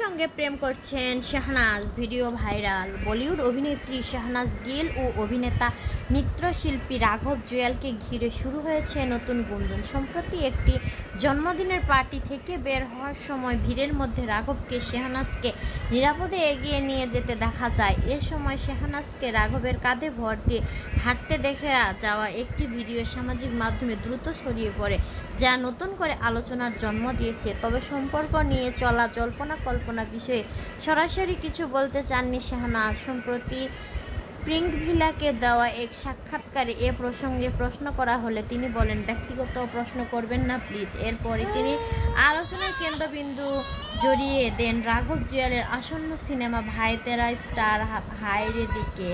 সঙ্গে প্রেম করছেন Shahnaz. Video viral. Bollywood অভিনেত্রী শাহনাজ গিল ও অভিনেতা নৃত্যশিল্পী রাঘব জুয়ালকে ঘিরে শুরু হয়েছে নতুন গুঞ্জন। সম্প্রতি একটি জন্মদিনের পার্টি থেকে বের হওয়ার সময় ভিড়ের মধ্যে রাঘবকে শাহনাজকে নিরাপদে এগিয়ে নিয়ে যেতে দেখা যায়। এ সময় শাহনাজকে রাঘবের কাঁধে ভর দিয়ে হাঁটতে দেখে যাওয়া একটি ভিডিও সামাজিক মাধ্যমে দ্রুত ছড়িয়ে পড়ে, যা নতুন করে আলোচনার জন্ম দিয়েছে। তবে সম্পর্ক নিয়ে চলা জল্পনা কল্পনা বিষয়ে সরাসরি কিছু বলতে চাননি শাহনাজ। সম্প্রতি প্রিঙ্কভিলাকে দেওয়া এক সাক্ষাৎকারে এ প্রসঙ্গে প্রশ্ন করা হলে তিনি বলেন, ব্যক্তিগত প্রশ্ন করবেন না প্লিজ। এরপরই তিনি আলোচনার কেন্দ্রবিন্দু জড়িয়ে দেন রাঘব জুয়ালের আসন্ন সিনেমা ভাই তেরা স্টার হাইয়ের দিকে।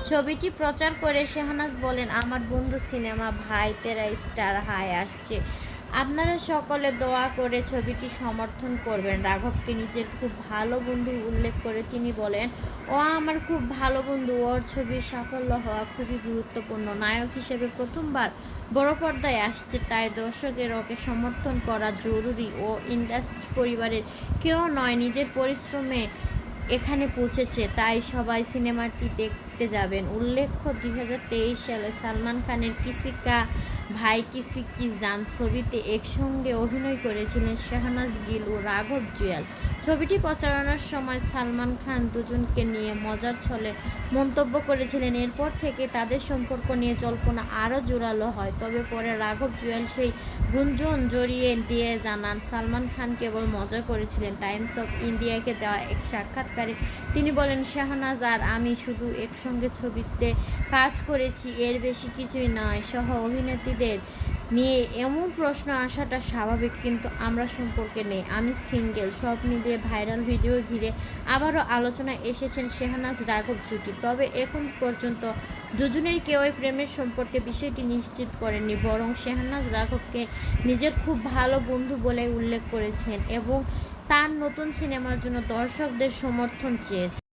ছবিটি প্রচার করে শাহনাজ বলেন, আমার বন্ধু সিনেমা ভাই তেরা স্টার হাই আসছে, আপনারা সকলে দোয়া করে ছবিটি সমর্থন করবেন। রাঘবকে নিজের খুব ভালো বন্ধু উল্লেখ করে তিনি বলেন, ও আমার খুব ভালো বন্ধু, ওর ছবির সাফল্য হওয়া খুবই গুরুত্বপূর্ণ। নায়ক হিসেবে প্রথমবার বড় পর্দায় আসছে, তাই দর্শকের ওকে সমর্থন করা জরুরি। ও ইন্ডাস্ট্রি পরিবারের কেউ নয়, নিজের পরিশ্রমে এখানে পৌঁছেছে, তাই সবাই সিনেমাটি দেখতে যাবেন। উল্লেখ্য 2023 সালে সালমান খানের কিসি কা ভাই কিসি কি জান ছবিতে একসঙ্গে অভিনয় করেছিলেন শাহনাজ গিল ও রাঘব জুয়াল। ছবিটি প্রচারণার সময় সালমান খান দুজনকে নিয়ে মজার ছলে মন্তব্য করেছিলেন। এরপর থেকে তাদের সম্পর্ক নিয়ে জল্পনা আরও জোরালো হয়। তবে পরে রাঘব জুয়াল সেই গুঞ্জন জড়িয়ে দিয়ে জানান, সালমান খান কেবল মজা করেছিলেন। টাইমস অফ ইন্ডিয়াকে দেওয়া এক সাক্ষাৎকারে তিনি বলেন, শাহনাজ আর আমি শুধু একসঙ্গে ছবিতে কাজ করেছি, এর বেশি কিছুই নয়। সহ অভিনেত্রীদের নিয়ে এমন প্রশ্ন আসাটা স্বাভাবিক, কিন্তু আমরা সম্পর্কে নেই, আমি সিঙ্গেল। সব মিলিয়ে ভাইরাল ভিডিও ঘিরে আবারও আলোচনায় এসেছেন শাহনাজ রাঘব জুটি। তবে এখন পর্যন্ত দুজনের কেউই প্রেমের সম্পর্কে বিষয়টি নিশ্চিত করেননি, বরং শাহনাজ রাঘবকে নিজের খুব ভালো বন্ধু বলে উল্লেখ করেছেন এবং তার নতুন সিনেমার জন্য দর্শকদের সমর্থন চেয়েছেন।